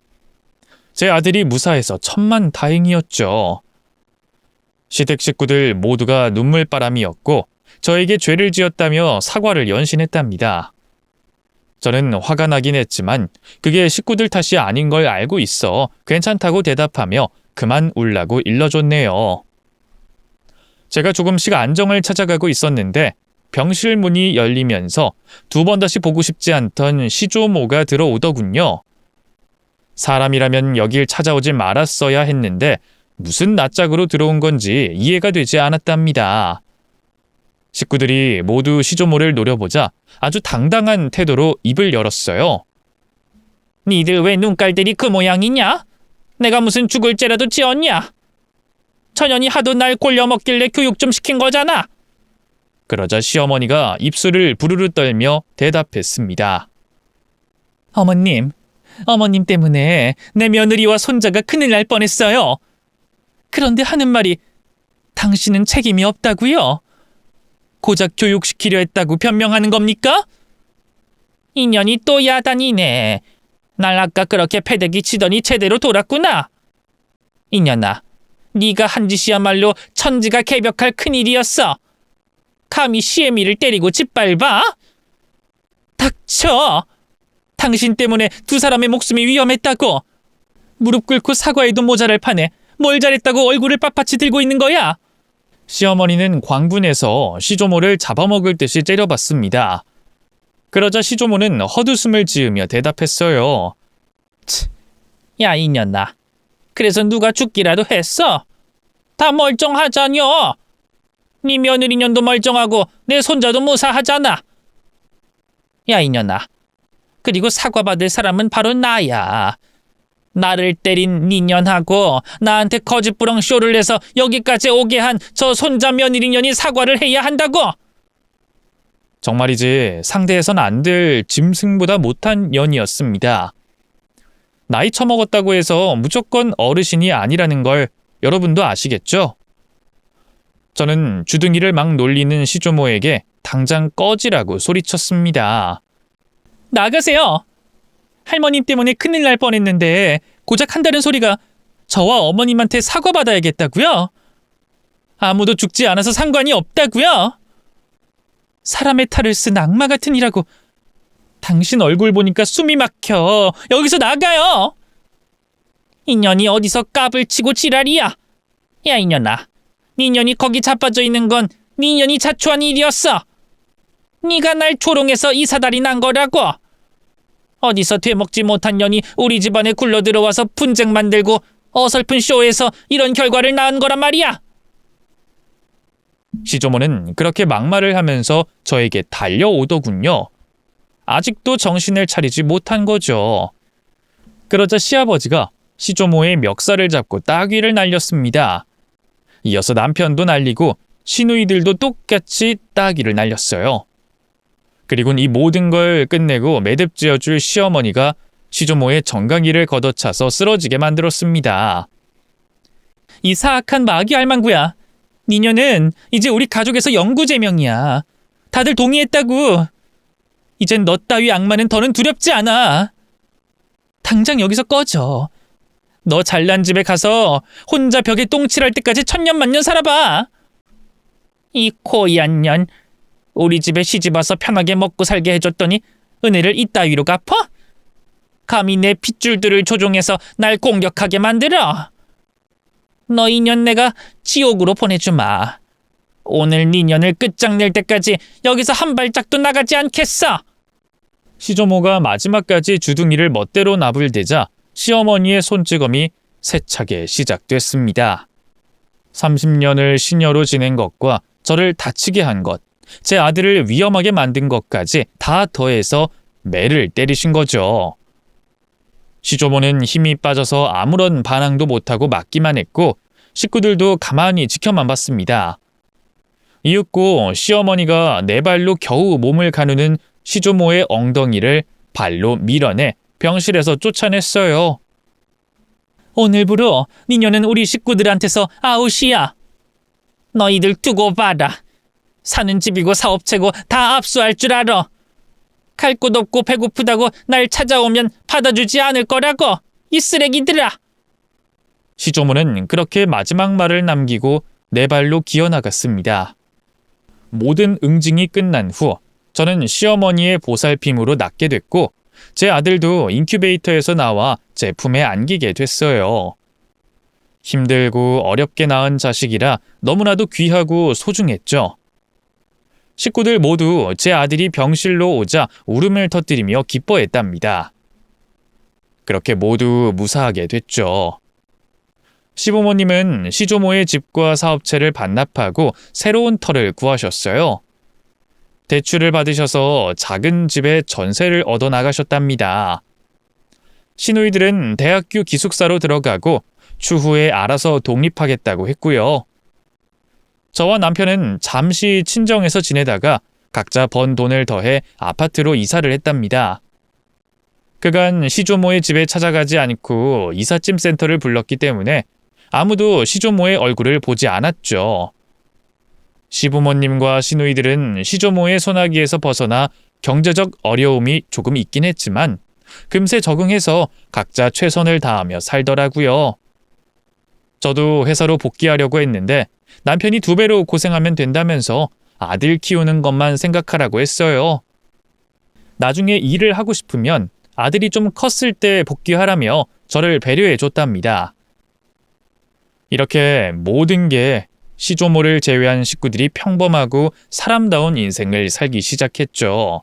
제 아들이 무사해서 천만 다행이었죠. 시댁 식구들 모두가 눈물바람이었고 저에게 죄를 지었다며 사과를 연신했답니다. 저는 화가 나긴 했지만 그게 식구들 탓이 아닌 걸 알고 있어 괜찮다고 대답하며 그만 울라고 일러줬네요. 제가 조금씩 안정을 찾아가고 있었는데 병실 문이 열리면서 2번 다시 보고 싶지 않던 시조모가 들어오더군요. 사람이라면 여길 찾아오지 말았어야 했는데 무슨 낯짝으로 들어온 건지 이해가 되지 않았답니다. 식구들이 모두 시조모를 노려보자 아주 당당한 태도로 입을 열었어요. 니들 왜 눈깔들이 그 모양이냐? 내가 무슨 죽을 죄라도 지었냐? 천연이 하도 날 골려먹길래 교육 좀 시킨 거잖아. 그러자 시어머니가 입술을 부르르 떨며 대답했습니다. 어머님 때문에 내 며느리와 손자가 큰일 날 뻔했어요. 그런데 하는 말이 당신은 책임이 없다고요? 고작 교육시키려 했다고 변명하는 겁니까? 인연이 또 야단이네. 날 아까 그렇게 패대기 치더니 제대로 돌았구나. 이년아, 네가 한 짓이야말로 천지가 개벽할 큰일이었어. 감히 시애미를 때리고 짓밟아? 닥쳐! 당신 때문에 2 사람의 목숨이 위험했다고. 무릎 꿇고 사과해도 모자랄 판에 뭘 잘했다고 얼굴을 빳빳이 들고 있는 거야? 시어머니는 광분해서 시조모를 잡아먹을 듯이 째려봤습니다. 그러자 시조모는 헛웃음을 지으며 대답했어요. 야, 이년아. 그래서 누가 죽기라도 했어? 다 멀쩡하자녀. 네 며느리년도 멀쩡하고 내 손자도 무사하잖아. 야, 이년아. 그리고 사과받을 사람은 바로 나야. 나를 때린 니년하고 나한테 거짓부렁 쇼를 해서 여기까지 오게 한 저 손자 며느리년이 사과를 해야 한다고. 정말이지 상대해선 안 될 짐승보다 못한 년이었습니다. 나이 처먹었다고 해서 무조건 어르신이 아니라는 걸 여러분도 아시겠죠? 저는 주둥이를 막 놀리는 시조모에게 당장 꺼지라고 소리쳤습니다. 나가세요. 할머님 때문에 큰일 날 뻔했는데 고작 한다는 소리가 저와 어머님한테 사과받아야겠다고요? 아무도 죽지 않아서 상관이 없다고요? 사람의 탈을 쓴 악마 같은 이라고. 당신 얼굴 보니까 숨이 막혀. 여기서 나가요. 인연이 어디서 깝을 치고 지랄이야. 야, 이년아. 니년이 거기 자빠져 있는 건 니년이 자초한 일이었어. 네가 날 조롱해서 이 사달이 난 거라고. 어디서 되먹지 못한 년이 우리 집안에 굴러들어와서 분쟁 만들고 어설픈 쇼에서 이런 결과를 낳은 거란 말이야. 시조모는 그렇게 막말을 하면서 저에게 달려오더군요. 아직도 정신을 차리지 못한 거죠. 그러자 시아버지가 시조모의 멱살을 잡고 따귀를 날렸습니다. 이어서 남편도 날리고 시누이들도 똑같이 따귀를 날렸어요. 그리고는 이 모든 걸 끝내고 매듭지어줄 시어머니가 시조모의 정강이를 걷어차서 쓰러지게 만들었습니다. 이 사악한 마귀 할망구야. 니녀는 이제 우리 가족에서 영구제명이야. 다들 동의했다고. 이젠 너 따위 악마는 더는 두렵지 않아. 당장 여기서 꺼져. 너 잘난 집에 가서 혼자 벽에 똥칠할 때까지 천년만년 살아봐. 이 고얀 년. 우리 집에 시집와서 편하게 먹고 살게 해줬더니 은혜를 이따위로 갚어? 감히 내 핏줄들을 조종해서 날 공격하게 만들어. 너 이년 내가 지옥으로 보내주마. 오늘 니년을 끝장낼 때까지 여기서 한 발짝도 나가지 않겠어. 시조모가 마지막까지 주둥이를 멋대로 나불대자 시어머니의 손찌검이 세차게 시작됐습니다. 30년을 시녀로 지낸 것과 저를 다치게 한 것, 제 아들을 위험하게 만든 것까지 다 더해서 매를 때리신 거죠. 시조모는 힘이 빠져서 아무런 반항도 못하고 맞기만 했고 식구들도 가만히 지켜만 봤습니다. 이윽고 시어머니가 네 발로 겨우 몸을 가누는 시조모의 엉덩이를 발로 밀어내 병실에서 쫓아냈어요. 오늘부로 니녀는 우리 식구들한테서 아웃이야. 너희들 두고 봐라. 사는 집이고 사업체고 다 압수할 줄 알아. 갈 곳 없고 배고프다고 날 찾아오면 받아주지 않을 거라고. 이 쓰레기들아. 시조모는 그렇게 마지막 말을 남기고 네 발로 기어나갔습니다. 모든 응징이 끝난 후 저는 시어머니의 보살핌으로 낫게 됐고 제 아들도 인큐베이터에서 나와 제품에 안기게 됐어요. 힘들고 어렵게 낳은 자식이라 너무나도 귀하고 소중했죠. 식구들 모두 제 아들이 병실로 오자 울음을 터뜨리며 기뻐했답니다. 그렇게 모두 무사하게 됐죠. 시부모님은 시조모의 집과 사업체를 반납하고 새로운 터를 구하셨어요. 대출을 받으셔서 작은 집에 전세를 얻어 나가셨답니다. 시누이들은 대학교 기숙사로 들어가고 추후에 알아서 독립하겠다고 했고요. 저와 남편은 잠시 친정에서 지내다가 각자 번 돈을 더해 아파트로 이사를 했답니다. 그간 시조모의 집에 찾아가지 않고 이삿짐 센터를 불렀기 때문에 아무도 시조모의 얼굴을 보지 않았죠. 시부모님과 시누이들은 시조모의 소나기에서 벗어나 경제적 어려움이 조금 있긴 했지만 금세 적응해서 각자 최선을 다하며 살더라고요. 저도 회사로 복귀하려고 했는데 남편이 2배로 고생하면 된다면서 아들 키우는 것만 생각하라고 했어요. 나중에 일을 하고 싶으면 아들이 좀 컸을 때 복귀하라며 저를 배려해 줬답니다. 이렇게 모든 게 시조모를 제외한 식구들이 평범하고 사람다운 인생을 살기 시작했죠.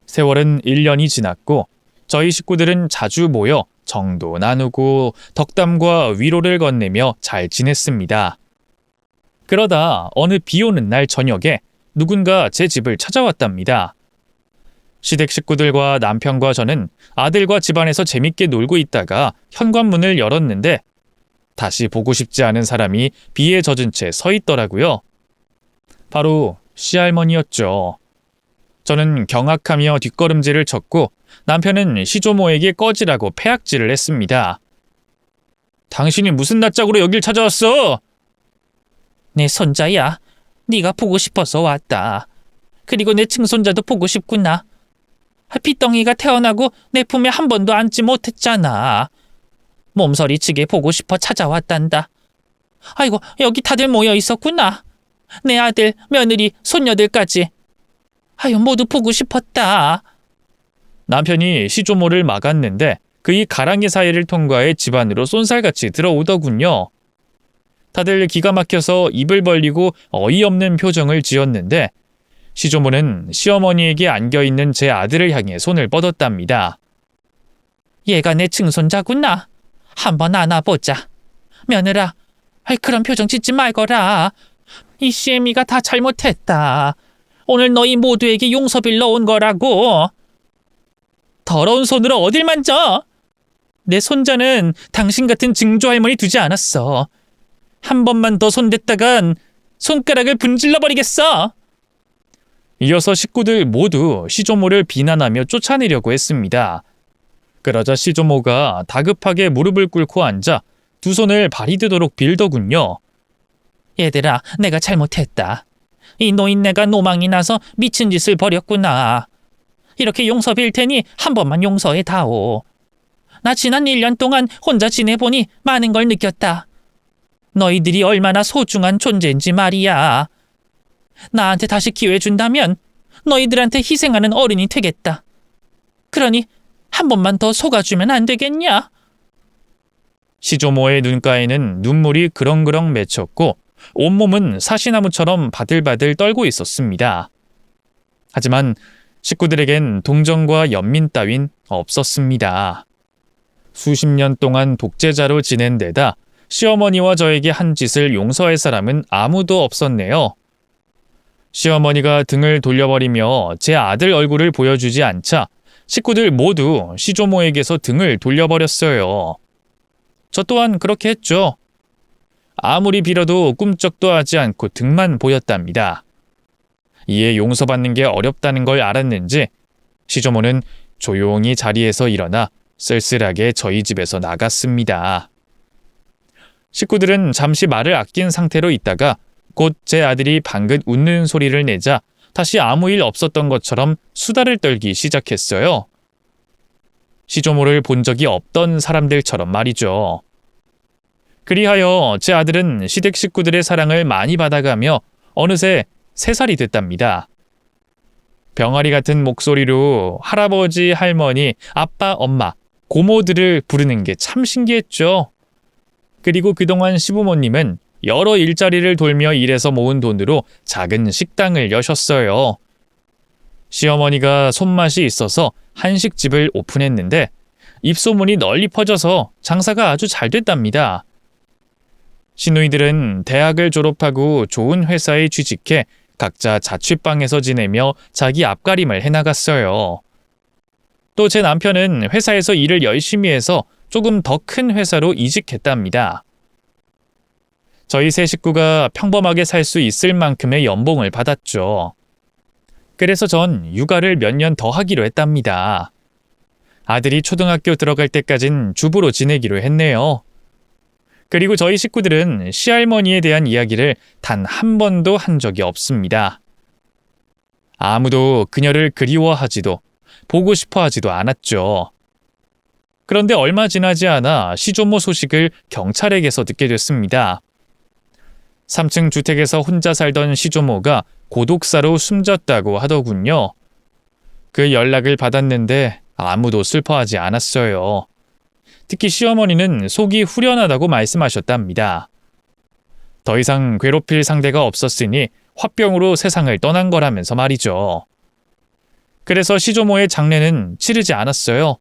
세월은 1년이 지났고 저희 식구들은 자주 모여 정도 나누고 덕담과 위로를 건네며 잘 지냈습니다. 그러다 어느 비 오는 날 저녁에 누군가 제 집을 찾아왔답니다. 시댁 식구들과 남편과 저는 아들과 집안에서 재밌게 놀고 있다가 현관문을 열었는데 다시 보고 싶지 않은 사람이 비에 젖은 채 서 있더라고요. 바로 시할머니였죠. 저는 경악하며 뒷걸음질을 쳤고 남편은 시조모에게 꺼지라고 패악질을 했습니다. 당신이 무슨 낯짝으로 여길 찾아왔어? 내 손자야. 네가 보고 싶어서 왔다. 그리고 내 증손자도 보고 싶구나. 핏덩이가 태어나고 내 품에 한 번도 앉지 못했잖아. 몸서리치게 보고 싶어 찾아왔단다. 아이고, 여기 다들 모여 있었구나. 내 아들, 며느리, 손녀들까지. 아유, 모두 보고 싶었다. 남편이 시조모를 막았는데 그의 가랑이 사이를 통과해 집 안으로 쏜살같이 들어오더군요. 다들 기가 막혀서 입을 벌리고 어이없는 표정을 지었는데 시조모는 시어머니에게 안겨있는 제 아들을 향해 손을 뻗었답니다. 얘가 내 증손자구나. 한번 안아보자. 며느라, 그런 표정 짓지 말거라. 이 시애미가 다 잘못했다. 오늘 너희 모두에게 용서빌러 온 거라고. 더러운 손으로 어딜 만져? 내 손자는 당신 같은 증조 할머니 두지 않았어. 한 번만 더 손댔다간 손가락을 분질러 버리겠어. 이어서 식구들 모두 시조모를 비난하며 쫓아내려고 했습니다. 그러자 시조모가 다급하게 무릎을 꿇고 앉아 두 손을 발이 되도록 빌더군요. 얘들아, 내가 잘못했다. 이 노인네가 노망이 나서 미친 짓을 벌였구나. 이렇게 용서 빌 테니 한 번만 용서해 다오. 나 지난 1년 동안 혼자 지내보니 많은 걸 느꼈다. 너희들이 얼마나 소중한 존재인지 말이야. 나한테 다시 기회 준다면 너희들한테 희생하는 어른이 되겠다. 그러니 한 번만 더 속아주면 안 되겠냐? 시조모의 눈가에는 눈물이 그렁그렁 맺혔고 온몸은 사시나무처럼 바들바들 떨고 있었습니다. 하지만 식구들에겐 동정과 연민 따윈 없었습니다. 수십 년 동안 독재자로 지낸 데다 시어머니와 저에게 한 짓을 용서할 사람은 아무도 없었네요. 시어머니가 등을 돌려버리며 제 아들 얼굴을 보여주지 않자 식구들 모두 시조모에게서 등을 돌려버렸어요. 저 또한 그렇게 했죠. 아무리 빌어도 꿈쩍도 하지 않고 등만 보였답니다. 이에 용서받는 게 어렵다는 걸 알았는지 시조모는 조용히 자리에서 일어나 쓸쓸하게 저희 집에서 나갔습니다. 식구들은 잠시 말을 아낀 상태로 있다가 곧 제 아들이 방긋 웃는 소리를 내자 다시 아무 일 없었던 것처럼 수다를 떨기 시작했어요. 시조모를 본 적이 없던 사람들처럼 말이죠. 그리하여 제 아들은 시댁 식구들의 사랑을 많이 받아가며 어느새 3살이 됐답니다. 병아리 같은 목소리로 할아버지, 할머니, 아빠, 엄마, 고모들을 부르는 게 참 신기했죠. 그리고 그동안 시부모님은 여러 일자리를 돌며 일해서 모은 돈으로 작은 식당을 여셨어요. 시어머니가 손맛이 있어서 한식집을 오픈했는데 입소문이 널리 퍼져서 장사가 아주 잘 됐답니다. 시누이들은 대학을 졸업하고 좋은 회사에 취직해 각자 자취방에서 지내며 자기 앞가림을 해나갔어요. 또 제 남편은 회사에서 일을 열심히 해서 조금 더 큰 회사로 이직했답니다. 저희 세 식구가 평범하게 살 수 있을 만큼의 연봉을 받았죠. 그래서 전 육아를 몇 년 더 하기로 했답니다. 아들이 초등학교 들어갈 때까진 주부로 지내기로 했네요. 그리고 저희 식구들은 시할머니에 대한 이야기를 단 한 번도 한 적이 없습니다. 아무도 그녀를 그리워하지도 보고 싶어 하지도 않았죠. 그런데 얼마 지나지 않아 시조모 소식을 경찰에게서 듣게 됐습니다. 3층 주택에서 혼자 살던 시조모가 고독사로 숨졌다고 하더군요. 그 연락을 받았는데 아무도 슬퍼하지 않았어요. 특히 시어머니는 속이 후련하다고 말씀하셨답니다. 더 이상 괴롭힐 상대가 없었으니 화병으로 세상을 떠난 거라면서 말이죠. 그래서 시조모의 장례는 치르지 않았어요.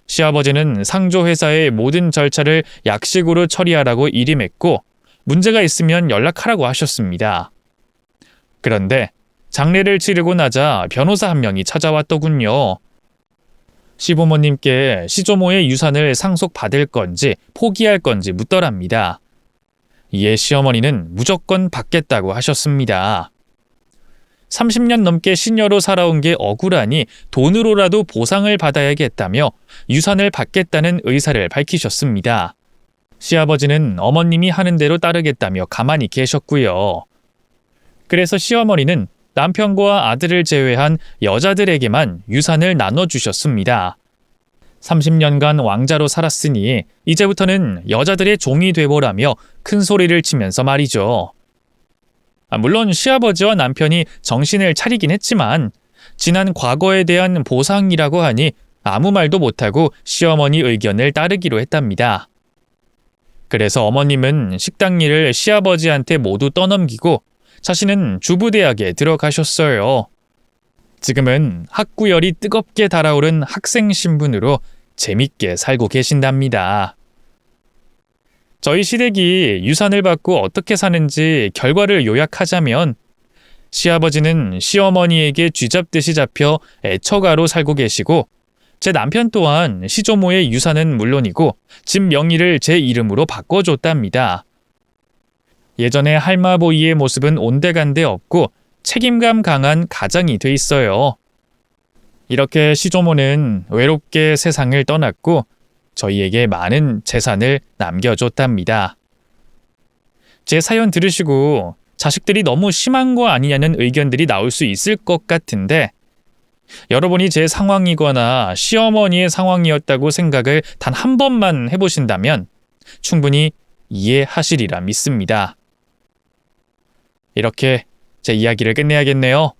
시아버지는 상조회사의 모든 절차를 약식으로 처리하라고 일임했고 문제가 있으면 연락하라고 하셨습니다. 그런데 장례를 치르고 나자 변호사 한 명이 찾아왔더군요. 시부모님께 시조모의 유산을 상속받을 건지 포기할 건지 묻더랍니다. 이에 시어머니는 무조건 받겠다고 하셨습니다. 30년 넘게 시녀로 살아온 게 억울하니 돈으로라도 보상을 받아야겠다며 유산을 받겠다는 의사를 밝히셨습니다. 시아버지는 어머님이 하는 대로 따르겠다며 가만히 계셨고요. 그래서 시어머니는 남편과 아들을 제외한 여자들에게만 유산을 나눠주셨습니다. 30년간 왕자로 살았으니 이제부터는 여자들의 종이 되보라며 큰 소리를 치면서 말이죠. 물론 시아버지와 남편이 정신을 차리긴 했지만 지난 과거에 대한 보상이라고 하니 아무 말도 못하고 시어머니 의견을 따르기로 했답니다. 그래서 어머님은 식당 일을 시아버지한테 모두 떠넘기고 자신은 주부대학에 들어가셨어요. 지금은 학구열이 뜨겁게 달아오른 학생 신분으로 재밌게 살고 계신답니다. 저희 시댁이 유산을 받고 어떻게 사는지 결과를 요약하자면 시아버지는 시어머니에게 쥐잡듯이 잡혀 애처가로 살고 계시고 제 남편 또한 시조모의 유산은 물론이고 집 명의를 제 이름으로 바꿔줬답니다. 예전에 할마보이의 모습은 온데간데 없고 책임감 강한 가장이 돼 있어요. 이렇게 시조모는 외롭게 세상을 떠났고 저희에게 많은 재산을 남겨줬답니다. 제 사연 들으시고 자식들이 너무 심한 거 아니냐는 의견들이 나올 수 있을 것 같은데 여러분이 제 상황이거나 시어머니의 상황이었다고 생각을 단 한 번만 해보신다면 충분히 이해하시리라 믿습니다. 이렇게 제 이야기를 끝내야겠네요.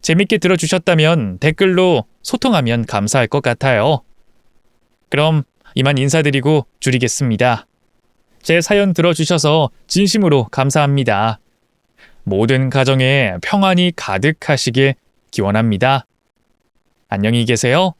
재밌게 들어주셨다면 댓글로 소통하면 감사할 것 같아요. 그럼 이만 인사드리고 줄이겠습니다. 제 사연 들어주셔서 진심으로 감사합니다. 모든 가정에 평안이 가득하시길 기원합니다. 안녕히 계세요.